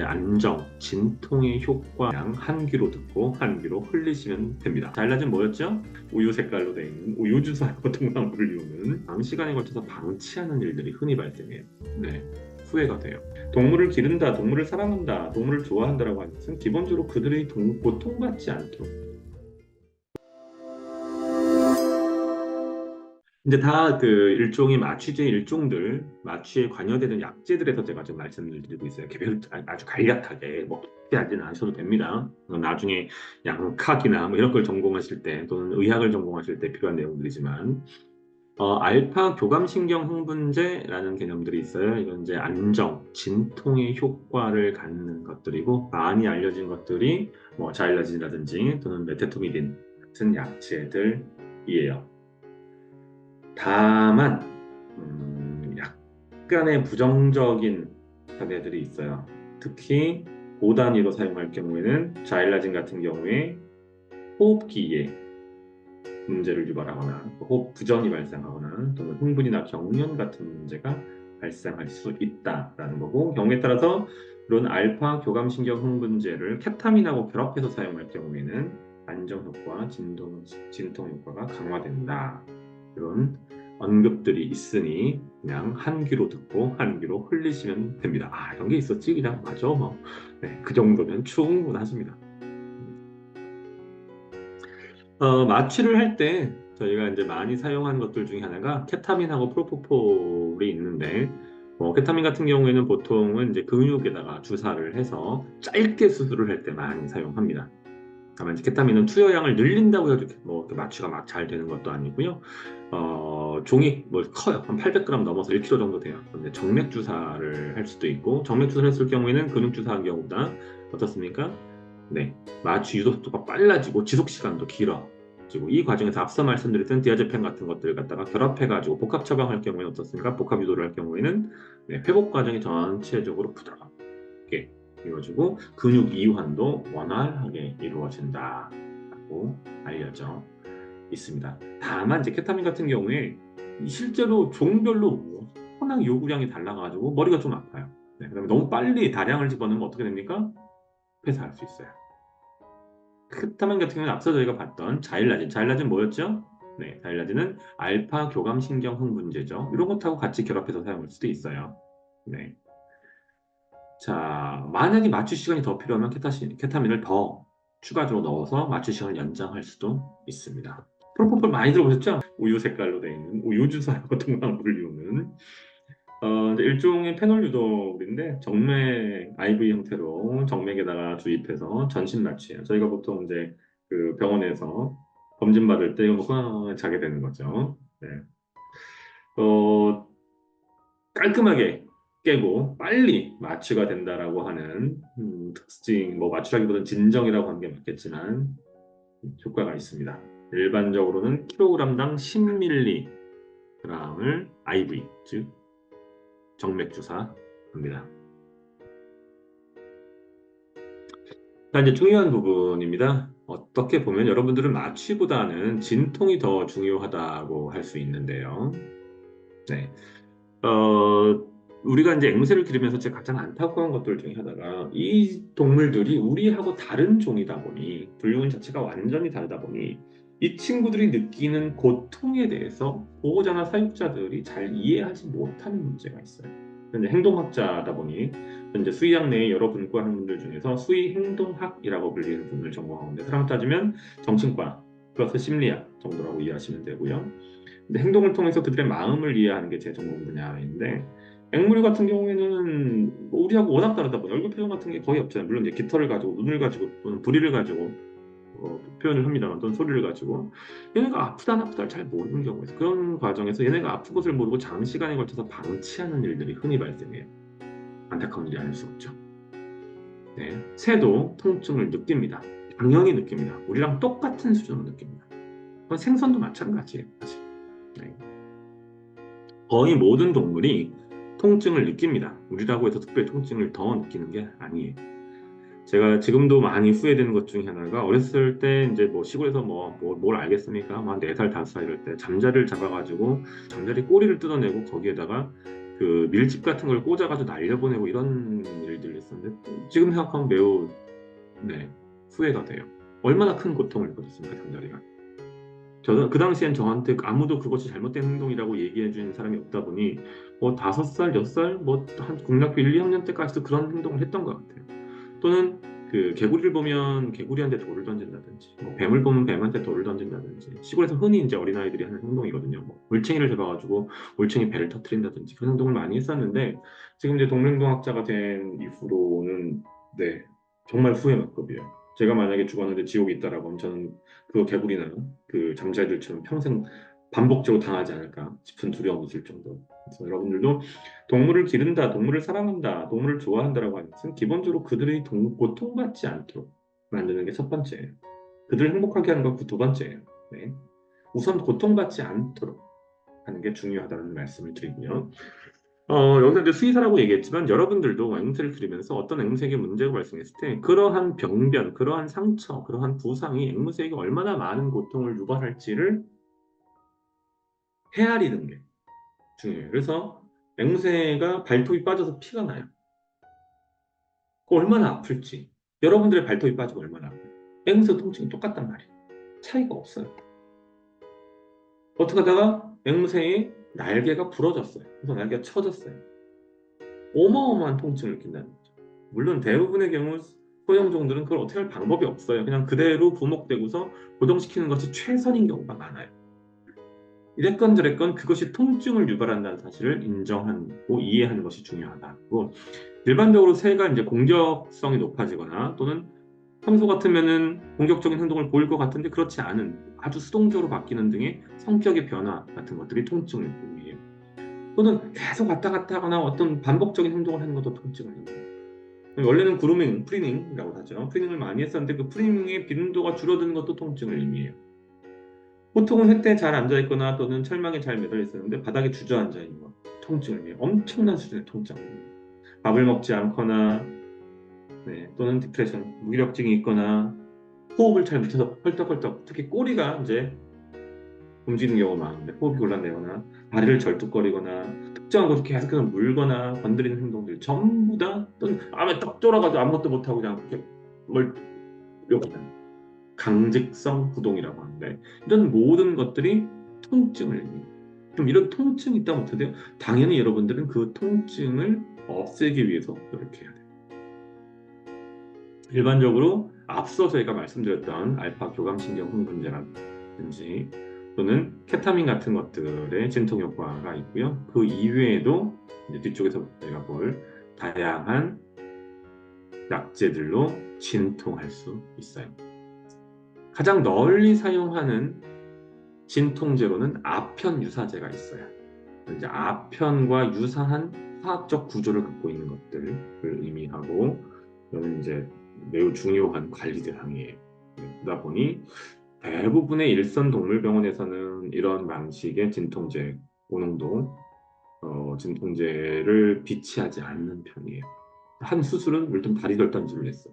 안정, 진통의 효과 그냥 한 귀로 듣고 한 귀로 흘리시면 됩니다. 잘라진 뭐였죠? 우유 색깔로 되어 있는 우유 주사하고 통나무를 이용은 장시간에 걸쳐서 방치하는 일들이 흔히 발생해요. 네, 후회가 돼요. 동물을 기른다, 동물을 사랑한다, 동물을 좋아한다라고 하는 것은 기본적으로 그들의 고통받지 않도록 이제 다 그 일종의 마취제 일종들, 마취에 관여되는 약제들에서 제가 좀 말씀을 드리고 있어요. 개별 아주 간략하게 뭐 깊게 하지는 않으셔도 됩니다. 나중에 양학이나 뭐 이런 걸 전공하실 때 또는 의학을 전공하실 때 필요한 내용들이지만 알파 교감신경 흥분제라는 개념들이 있어요. 이건 이제 안정, 진통의 효과를 갖는 것들이고 많이 알려진 것들이 뭐 자일라진이라든지 또는 메테토미딘 같은 약제들이에요. 다만 약간의 부정적인 사례들이 있어요. 특히 고단위로 사용할 경우에는 자일라진 같은 경우에 호흡기에 문제를 유발하거나 호흡 부전이 발생하거나 또는 흥분이나 경련 같은 문제가 발생할 수 있다라는 거고 경우에 따라서 이런 알파 교감신경 흥분제를 케타민하고 결합해서 사용할 경우에는 안정 효과, 진통 효과가 강화된다. 이런 언급들이 있으니 그냥 한 귀로 듣고 한 귀로 흘리시면 됩니다. 아, 이런 게 있었지? 그냥 맞아. 뭐. 네, 그 정도면 충분하십니다. 마취를 할 때 저희가 이제 많이 사용하는 것들 중에 하나가 케타민하고 프로포폴이 있는데 케타민 같은 경우에는 보통은 이제 근육에다가 주사를 해서 짧게 수술을 할 때 많이 사용합니다. 다만 이제 케타민은 투여량을 늘린다고 해도 뭐 이렇게 마취가 막 잘 되는 것도 아니고요. 종이 뭐 커요. 한 800g 넘어서 1kg 정도 돼요. 그런데 정맥 주사를 할 수도 있고 정맥 주사를 했을 경우에는 근육 주사한 경우보다 어떻습니까? 네, 마취 유도 속도가 빨라지고 지속 시간도 길어. 그리고 이 과정에서 앞서 말씀드렸던 디아제펜 같은 것들을 갖다가 결합해가지고 복합 처방할 경우에는 어떻습니까? 복합 유도를 할 경우에는 네, 회복 과정이 전체적으로 부드럽게 이루어지고 근육 이완도 원활하게 이루어진다라고 알려져 있습니다. 다만 이제 케타민 같은 경우에 실제로 종별로 워낙 요구량이 달라가지고 머리가 좀 아파요. 네, 그다음에 너무 빨리 다량을 집어넣으면 어떻게 됩니까? 폐사할 수 있어요. 케타민 같은 경우는 앞서 저희가 봤던 자일라진. 자일라진 뭐였죠? 네, 자일라진은 알파 교감신경 흥분제죠. 이런 것하고 같이 결합해서 사용할 수도 있어요. 네. 자, 만약에 마취 시간이 더 필요하면 케타민을 더 추가적으로 넣어서 마취 시간을 연장할 수도 있습니다. 프로포폴 많이 들어보셨죠? 우유 색깔로 되어 있는 우유 주사하고 통나무를 이용은 이제 일종의 페놀 유독인데 정맥 IV 형태로 정맥에다가 주입해서 전신 마취예요. 저희가 보통 이제 그 병원에서 검진 받을 때 이거 놓고 자게 되는 거죠. 네. 어, 깔끔하게 깨고 빨리 마취가 된다라고 하는 특징, 뭐 마취라기보다는 진정이라고 하는 게 맞겠지만 효과가 있습니다. 일반적으로는 킬로그램당 10mg을 IV, 즉 정맥 주사합니다. 자, 이제 중요한 부분입니다. 어떻게 보면 여러분들은 마취보다는 진통이 더 중요하다고 할 수 있는데요. 네. 우리가 이제 앵무새를 기르면서 제가 가장 안타까운 것들 중에 하나가 이 동물들이 우리하고 다른 종이다 보니 분류군 자체가 완전히 다르다 보니 이 친구들이 느끼는 고통에 대해서 보호자나 사육자들이 잘 이해하지 못하는 문제가 있어요. 근데 행동학자다 보니 현재 수의학 내의 여러 분과 학문들 중에서 수의행동학이라고 불리는 분을 전공하는데 사람 따지면 정신과 플러스 심리학 정도라고 이해하시면 되고요. 근데 행동을 통해서 그들의 마음을 이해하는 게 제 전공 분야인데 앵무새 같은 경우에는 뭐 우리하고 워낙 다르다 보니 얼굴 표정 같은 게 거의 없잖아요. 물론 이제 깃털을 가지고 눈을 가지고 또는 부리를 가지고 표현을 합니다만 또는 소리를 가지고 얘네가 아프다 안 아프다를 잘 모르는 경우가 있어요. 그런 과정에서 얘네가 아픈 것을 모르고 장시간에 걸쳐서 방치하는 일들이 흔히 발생해요. 안타까운 일이 아닐 수 없죠. 네. 새도 통증을 느낍니다. 당연히 느낍니다. 우리랑 똑같은 수준으로 느낍니다. 그건 생선도 마찬가지예요. 사실. 네. 거의 모든 동물이 통증을 느낍니다. 우리라고 해서 특별히 통증을 더 느끼는 게 아니에요. 제가 지금도 많이 후회되는 것 중에 하나가 어렸을 때 이제 뭐 시골에서 뭘 알겠습니까? 막 4살, 5살 이럴 때 잠자리를 잡아가지고 잠자리 꼬리를 뜯어내고 거기에다가 그 밀집 같은 걸 꽂아가지고 날려보내고 이런 일들을 했었는데 있었는데 지금 생각하면 매우 후회가 돼요. 얼마나 큰 고통을 느꼈습니까, 잠자리가. 저는 그 당시엔 저한테 아무도 그것이 잘못된 행동이라고 얘기해 주는 사람이 없다 보니 뭐 5살, 6살, 뭐 한 국락교 1, 2학년 때까지도 그런 행동을 했던 것 같아요. 또는 그 개구리를 보면 개구리한테 돌을 던진다든지, 뭐 뱀을 보면 뱀한테 돌을 던진다든지, 시골에서 흔히 이제 어린아이들이 하는 행동이거든요. 뭐 올챙이를 잡아가지고 올챙이 배를 터뜨린다든지 그런 행동을 많이 했었는데 지금 이제 동물행동학자가 된 이후로는 정말 후회만급이에요. 제가 만약에 죽었는데 지옥이 있다라고 하면 저는 그 개구리나 그 잠자리들처럼 평생 반복적으로 당하지 않을까 싶은 두려움이 있을 정도. 그래서 여러분들도 동물을 기른다, 동물을 사랑한다, 동물을 좋아한다라고 하는 것은 기본적으로 그들이 고통받지 않도록 만드는 게 첫 번째예요. 그들을 행복하게 하는 건 그 두 번째예요. 네. 우선 고통받지 않도록 하는 게 중요하다는 말씀을 드리고요. 여기서 이제 수의사라고 얘기했지만 여러분들도 앵무새를 기르면서 어떤 앵무새에게 문제가 발생했을 때 그러한 병변, 그러한 상처, 그러한 부상이 앵무새에게 얼마나 많은 고통을 유발할지를 헤아리는 게 중요해요. 그래서 앵무새가 발톱이 빠져서 피가 나요. 그 얼마나 아플지. 여러분들의 발톱이 빠지고 얼마나 아파요. 앵무새 통증이 똑같단 말이에요. 차이가 없어요. 어떻게 하다가 앵무새의 날개가 부러졌어요. 그래서 날개가 처졌어요. 어마어마한 통증을 느낀다는 거죠. 물론 대부분의 경우 소형종들은 그걸 어떻게 할 방법이 없어요. 그냥 그대로 부목되고서 고정시키는 것이 최선인 경우가 많아요. 이랬건 저랬건 그것이 통증을 유발한다는 사실을 인정하고 이해하는 것이 중요하다고. 일반적으로 새가 이제 공격성이 높아지거나 또는 평소 같으면은 공격적인 행동을 보일 것 같은데 그렇지 않은 아주 수동적으로 바뀌는 등의 성격의 변화 같은 것들이 통증을 의미해요. 또는 계속 왔다 갔다 하거나 어떤 반복적인 행동을 하는 것도 통증을 의미해요. 원래는 그루밍, 프리닝이라고 하죠. 프리닝을 많이 했었는데 그 프리닝의 빈도가 줄어드는 것도 통증을 의미해요. 보통은 횃대에 잘 앉아있거나 또는 철망에 잘 매달려 있었는데 바닥에 주저앉아 있는 것, 통증을 의미해요. 엄청난 수준의 통증을 의미해요. 밥을 먹지 않거나 또는 디프레션, 무기력증이 있거나 호흡을 잘 못해서 헐떡헐떡, 특히 꼬리가 이제 움직이는 경우가 많은데 호흡이 곤란되거나 다리를 절뚝거리거나 특정한 곳을 계속해서 물거나 건드리는 행동들 전부 다 또는 암에 떡 졸아가지고 아무것도 못하고 그냥 이렇게 멀려보는 강직성 부동이라고 하는데 이런 모든 것들이 통증을 의미해요. 그럼 이런 통증이 있다면 어떻게 돼요? 당연히 여러분들은 그 통증을 없애기 위해서 노력해야 돼요. 일반적으로 앞서 저희가 말씀드렸던 알파 교감신경 흥분제라든지 또는 케타민 같은 것들의 진통 효과가 있고요. 그 이외에도 이제 뒤쪽에서 저희가 볼 다양한 약제들로 진통할 수 있어요. 가장 널리 사용하는 진통제로는 아편 유사제가 있어요. 이제 아편과 유사한 화학적 구조를 갖고 있는 것들을 의미하고 이거는 이제 매우 중요한 관리 대상이에요. 그러다 보니 대부분의 일선 동물병원에서는 이런 방식의 진통제, 고농도 진통제를 비치하지 않는 편이에요. 한 수술은 물론 다리 절단술을 했어,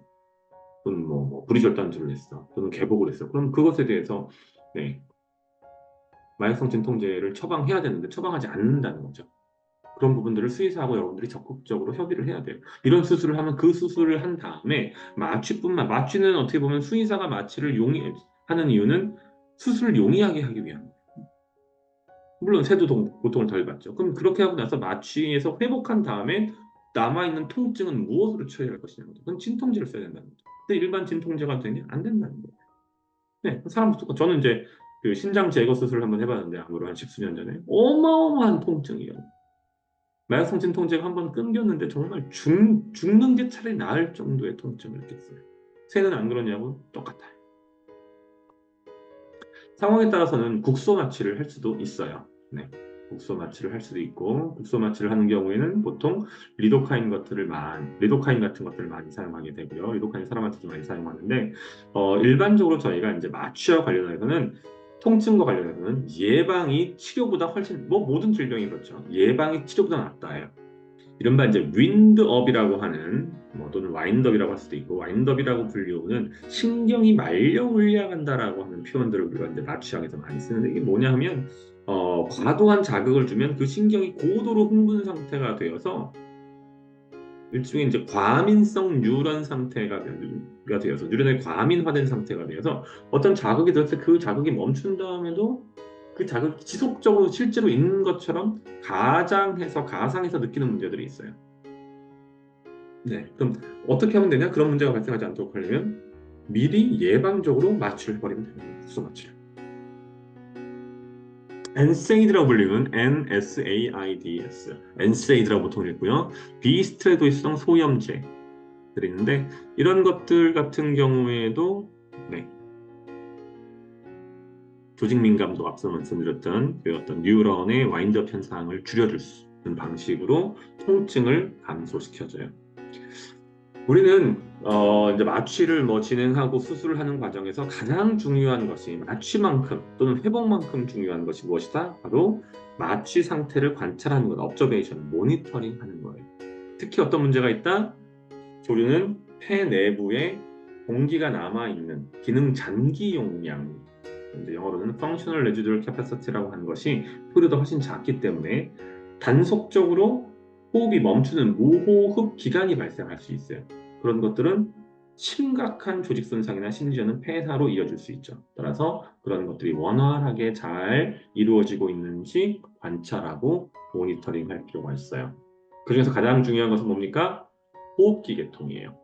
또는 뭐 부리 절단술을 했어, 또는 개복을 했어. 그럼 그것에 대해서 마약성 진통제를 처방해야 되는데 처방하지 않는다는 거죠. 그런 부분들을 수의사하고 여러분들이 적극적으로 협의를 해야 돼요. 이런 수술을 하면 그 수술을 한 다음에 마취는 어떻게 보면 수의사가 마취를 하는 이유는 수술을 용이하게 하기 위한 거예요. 물론 새도 고통을 덜 받죠. 그럼 그렇게 하고 나서 마취에서 회복한 다음에 남아있는 통증은 무엇으로 처리할 것이냐는 거죠. 그건 진통제를 써야 된다는 거죠. 근데 일반 진통제가 되냐? 안 된다는 거예요. 저는 이제 그 신장 제거 수술을 한번 해봤는데 아무로 한 십수년 전에 어마어마한 통증이에요. 마약성 진통제가 한번 끊겼는데 정말 죽는 게 차라리 나을 정도의 통증을 느꼈어요. 새는 안 그러냐고 똑같아요. 상황에 따라서는 국소 마취를 할 수도 있어요. 국소 마취를 할 수도 있고 국소 마취를 하는 경우에는 보통 리도카인 같은 것들을 많이 사용하게 되고요. 리도카인 사람한테도 많이 사용하는데 일반적으로 저희가 이제 마취와 관련해서는 통증과 관련해서는 예방이 치료보다 훨씬 모든 질병이 그렇죠. 예방이 치료보다 낫다예요. 이른바 이제 윈드업이라고 하는 또는 와인드업이라고 할 수도 있고 와인드업이라고 불리우는 신경이 말려 올라간다라고 하는 표현들을 우리가 이제 마취학에서 많이 쓰는데 이게 뭐냐 하면 과도한 자극을 주면 그 신경이 고도로 흥분 상태가 되어서 일종의 이제 과민성 뉴런 상태가 되어서 뉴런의 과민화된 상태가 되어서 어떤 자극이 들었을 때 그 자극이 멈춘 다음에도 그 자극이 지속적으로 실제로 있는 것처럼 가상해서 느끼는 문제들이 있어요. 네, 그럼 어떻게 하면 되냐? 그런 문제가 발생하지 않도록 하려면 미리 예방적으로 마취를 해버리면 되는 거예요. 수소 마취를. NSAID라고 불리는 NSAIDs, NSAID라고 보통 읽고요. 비스트레도이성 소염제들이 있는데 이런 것들 같은 경우에도 네, 조직 민감도 앞서 말씀드렸던 그 어떤 뉴런의 와인드업 현상을 줄여줄 수 있는 방식으로 통증을 감소시켜줘요. 우리는 이제 마취를 진행하고 수술을 하는 과정에서 가장 중요한 것이 마취만큼 또는 회복만큼 중요한 것이 무엇이다? 바로 마취 상태를 관찰하는 것, observation, 모니터링 하는 거예요. 특히 어떤 문제가 있다? 조류는 폐 내부에 공기가 남아있는 기능 잔기 용량, 이제 영어로는 functional residual capacity라고 하는 것이 표류도 훨씬 작기 때문에 단속적으로 호흡이 멈추는 무호흡 기간이 발생할 수 있어요. 그런 것들은 심각한 조직 손상이나 심지어는 폐사로 이어질 수 있죠. 따라서 그런 것들이 원활하게 잘 이루어지고 있는지 관찰하고 모니터링 할 필요가 있어요. 그중에서 가장 중요한 것은 뭡니까? 호흡기 계통이에요.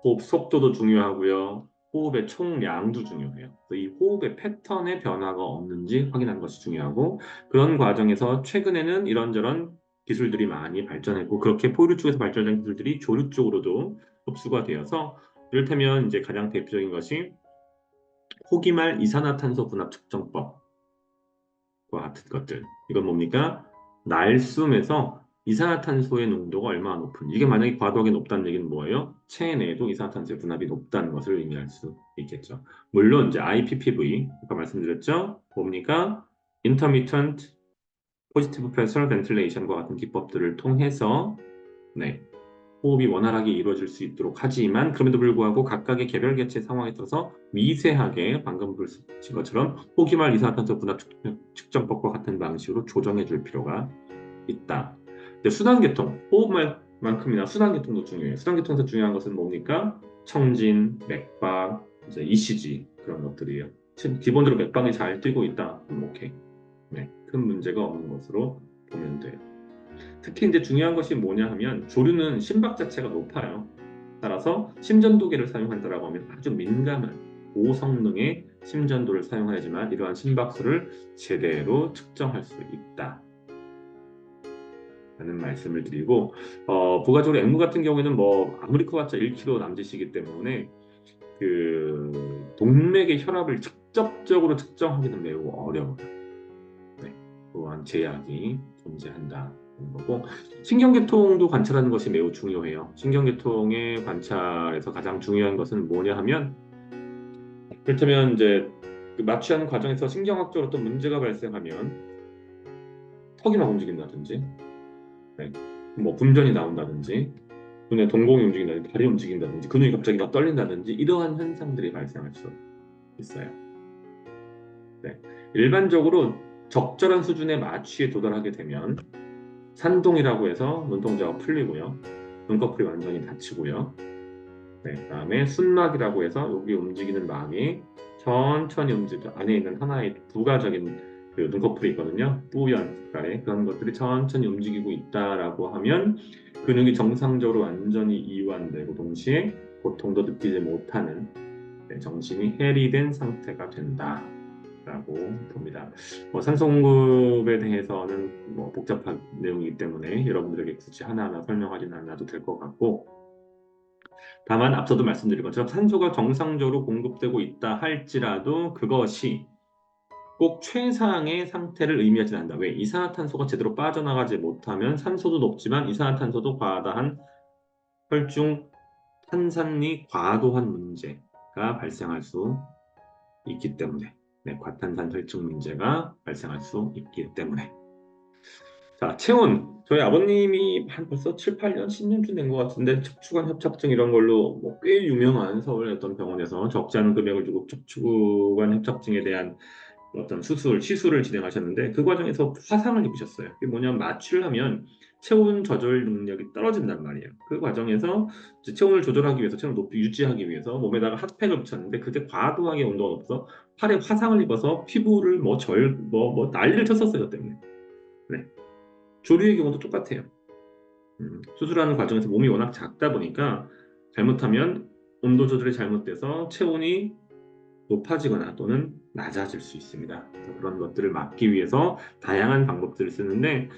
호흡 속도도 중요하고요. 호흡의 총량도 중요해요. 이 호흡의 패턴의 변화가 없는지 확인하는 것이 중요하고 그런 과정에서 최근에는 이런저런 기술들이 많이 발전했고 그렇게 포유류 쪽에서 발전한 기술들이 조류 쪽으로도 흡수가 되어서 이를테면 이제 가장 대표적인 것이 호기말 이산화탄소 분압 측정법과 같은 것들. 이건 뭡니까? 날숨에서 이산화탄소의 농도가 얼마나 높은 이게 만약에 과도하게 높다는 얘기는 뭐예요? 체내에도 이산화탄소의 분압이 높다는 것을 의미할 수 있겠죠. 물론 이제 IPPV 아까 말씀드렸죠. 뭡니까? Intermittent Positive Pressure Ventilation과 같은 기법들을 통해서 네, 호흡이 원활하게 이루어질 수 있도록 하지만 그럼에도 불구하고 각각의 개별 개체 상황에 따라서 미세하게 방금 보신 것처럼 호기말 이산화탄소 분압 측정법과 같은 방식으로 조정해 줄 필요가 있다. 순환계통, 호흡만큼이나 순환계통도 중요해요. 순환계통에서 중요한 것은 뭡니까? 청진, 맥박, 이제 ECG 그런 것들이에요. 기본적으로 맥박이 잘 뛰고 있다. 오케이. 네, 큰 문제가 없는 것으로 보면 돼요. 특히 이제 중요한 것이 뭐냐 하면 조류는 심박 자체가 높아요. 따라서 심전도계를 사용한다라고 하면 아주 민감한 고성능의 심전도를 사용하지만 이러한 심박수를 제대로 측정할 수 있다. 라는 말씀을 드리고 부가적으로 앵무 같은 경우에는 아무리 커봤자 1kg 남짓이기 때문에 그 동맥의 혈압을 직접적으로 측정하기는 매우 어려워요. 네, 또한 제약이 존재한다. 거고 신경계통도 관찰하는 것이 매우 중요해요. 신경계통의 관찰에서 가장 중요한 것은 뭐냐 하면 그렇다면 이제 그 마취하는 과정에서 신경학적으로 또 문제가 발생하면 턱이 막 움직인다든지 네, 분전이 나온다든지 눈에 동공이 움직인다든지 발이 움직인다든지 근육이 갑자기 막 떨린다든지 이러한 현상들이 발생할 수 있어요. 네, 일반적으로 적절한 수준의 마취에 도달하게 되면 산동이라고 해서 눈동자가 풀리고요. 눈꺼풀이 완전히 닫히고요. 네, 그다음에 순막이라고 해서 여기 움직이는 막이 천천히 안에 있는 하나의 부가적인 그 눈꺼풀이 있거든요. 뿌연 색깔의 그런 것들이 천천히 움직이고 있다라고 하면 근육이 정상적으로 완전히 이완되고 동시에 고통도 느끼지 못하는 정신이 해리된 상태가 된다. 라고 봅니다. 산소 공급에 대해서는 복잡한 내용이기 때문에 여러분들에게 굳이 하나하나 설명하지는 않아도 될 것 같고 다만 앞서도 말씀드린 것처럼 산소가 정상적으로 공급되고 있다 할지라도 그것이 꼭 최상의 상태를 의미하지 않는다. 왜? 이산화탄소가 제대로 빠져나가지 못하면 산소도 높지만 이산화탄소도 과다한 혈중 탄산이 과도한 문제가 발생할 수 있기 때문에 과탄산 혈중 문제가 발생할 수 있기 때문에 자, 체온. 저희 아버님이 한 벌써 7, 8년, 10년쯤 된 것 같은데 척추관 협착증 이런 걸로 꽤 유명한 서울의 어떤 병원에서 적지 않은 금액을 주고 척추관 협착증에 대한 어떤 시술을 진행하셨는데 그 과정에서 화상을 입으셨어요. 그게 뭐냐면 마취를 하면 체온 조절 능력이 떨어진단 말이에요. 그 과정에서 이제 체온을 조절하기 위해서, 체온을 높이 유지하기 위해서 몸에다가 핫팩을 붙였는데 그때 과도하게 온도가 높아서 팔에 화상을 입어서 피부를 난리를 쳤었어요, 그 때문에. 네. 조류의 경우도 똑같아요. 수술하는 과정에서 몸이 워낙 작다 보니까 잘못하면 온도 조절이 잘못돼서 체온이 높아지거나 또는 낮아질 수 있습니다. 그래서 그런 것들을 막기 위해서 다양한 방법들을 쓰는데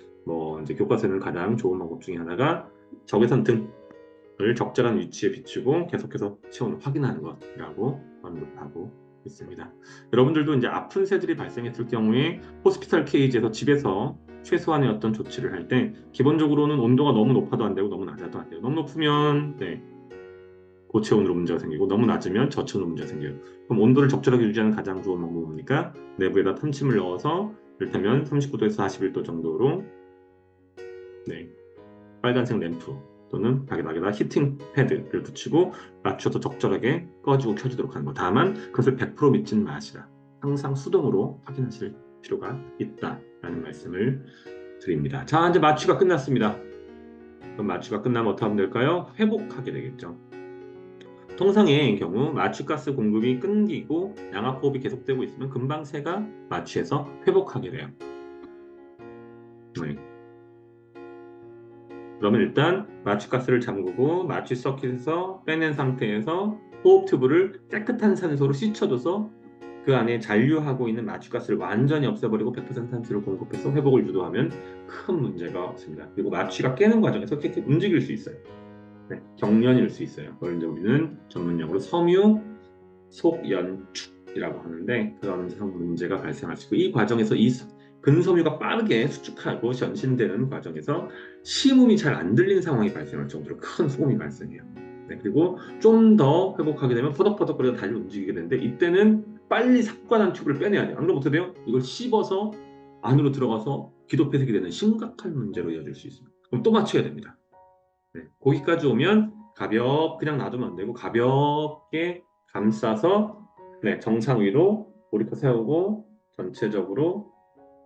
이제 교과서에는 가장 좋은 방법 중에 하나가 적외선 등을 적절한 위치에 비추고 계속해서 체온을 확인하는 것이라고 언급하고 있습니다. 여러분들도 이제 아픈 새들이 발생했을 경우에 호스피탈 케이지에서 집에서 최소한의 어떤 조치를 할 때 기본적으로는 온도가 너무 높아도 안 되고 너무 낮아도 안 돼요. 너무 높으면 고체온으로 문제가 생기고 너무 낮으면 저체온으로 문제가 생겨요. 그럼 온도를 적절하게 유지하는 가장 좋은 방법은 뭡니까? 내부에다 탐침을 넣어서 이를테면 39도에서 41도 정도로 빨간색 램프 또는 벽에다가 히팅 패드를 붙이고 맞춰서 적절하게 꺼지고 켜지도록 하는 거. 다만 그것을 100% 믿지는 마시라. 항상 수동으로 확인하실 필요가 있다라는 말씀을 드립니다. 자, 이제 마취가 끝났습니다. 그럼 마취가 끝나면 어떻게 하면 될까요? 회복하게 되겠죠. 통상의 경우 마취가스 공급이 끊기고 양압호흡이 계속되고 있으면 금방 새가 마취해서 회복하게 돼요. 네. 그러면 일단 마취가스를 잠그고 마취 서킷에서 빼낸 상태에서 호흡 튜브를 깨끗한 산소로 씻어줘서 그 안에 잔류하고 있는 마취가스를 완전히 없애버리고 100% 산소를 공급해서 회복을 유도하면 큰 문제가 없습니다. 그리고 마취가 깨는 과정에서 이렇게 움직일 수 있어요. 경련일 수 있어요. 그걸 이제 우리는 전문용어로 섬유 속연축이라고 하는데 그런 문제가 발생할 수 있고 이 과정에서 이 근섬유가 빠르게 수축하고 전신되는 과정에서 심음이 잘 안 들리는 상황이 발생할 정도로 큰 소음이 발생해요. 그리고 좀 더 회복하게 되면 퍼덕퍼덕거리다 다리를 움직이게 되는데 이때는 빨리 삭관한 튜브를 빼내야 돼요. 안 그러면 어떻게 돼요? 이걸 씹어서 안으로 들어가서 기도 폐색이 되는 심각한 문제로 이어질 수 있습니다. 그럼 또 맞춰야 됩니다. 거기까지 오면 그냥 놔두면 안 되고 가볍게 감싸서 정상 위로 머리끝 세우고 전체적으로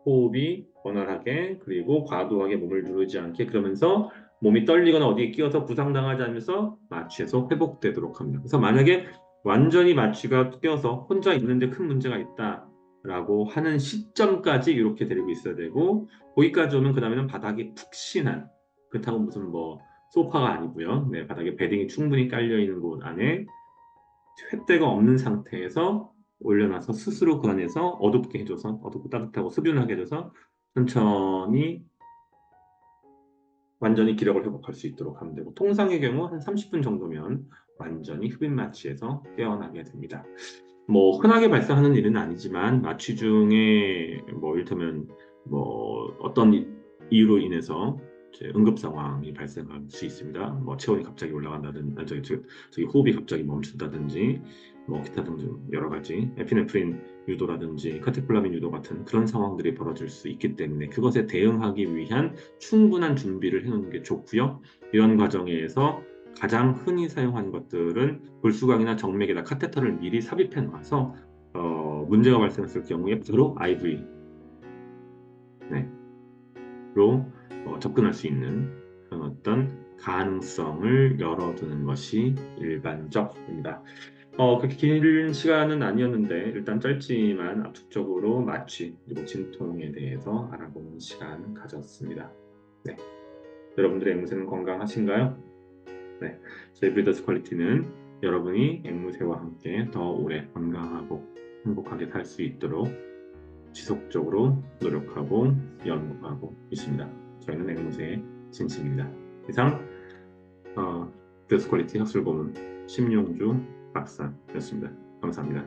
호흡이 원활하게 그리고 과도하게 몸을 누르지 않게 그러면서 몸이 떨리거나 어디에 끼어서 부상당하지 않으면서 마취해서 회복되도록 합니다. 그래서 만약에 완전히 마취가 끼어서 혼자 있는데 큰 문제가 있다라고 하는 시점까지 이렇게 데리고 있어야 되고 거기까지 오면 그 다음에는 바닥이 푹신한 그렇다고 무슨 소파가 아니고요. 바닥에 베딩이 충분히 깔려 있는 곳 안에 횃대가 없는 상태에서 올려놔서 스스로 그 안에서 어둡게 해줘서 어둡고 따뜻하고 습윤하게 해줘서 천천히 완전히 기력을 회복할 수 있도록 하면 되고 통상의 경우 한 30분 정도면 완전히 흡입 마취에서 깨어나게 됩니다. 흔하게 발생하는 일은 아니지만 마취 중에 이를테면 어떤 이유로 인해서 응급 상황이 발생할 수 있습니다. 체온이 갑자기 올라간다든지, 저기 호흡이 갑자기 멈춘다든지, 기타 등등 여러 가지 에피네프린 유도라든지 카테콜라민 유도 같은 그런 상황들이 벌어질 수 있기 때문에 그것에 대응하기 위한 충분한 준비를 해놓는 게 좋고요. 이런 과정에서 가장 흔히 사용하는 것들은 불수강이나 정맥에다 카테터를 미리 삽입해 놔서 문제가 발생했을 경우에 바로 IV로 접근할 수 있는 그런 어떤 가능성을 열어두는 것이 일반적입니다. 그렇게 긴 시간은 아니었는데 일단 짧지만 압축적으로 마취 그리고 진통에 대해서 알아보는 시간 가졌습니다. 여러분들의 앵무새는 건강하신가요? 저희 브리더스 퀄리티는 여러분이 앵무새와 함께 더 오래 건강하고 행복하게 살 수 있도록 지속적으로 노력하고 연구하고 있습니다. 저희는 앵무새의 진심입니다. 이상 브리더스 퀄리티 학술고문 심용주 박사였습니다. 감사합니다.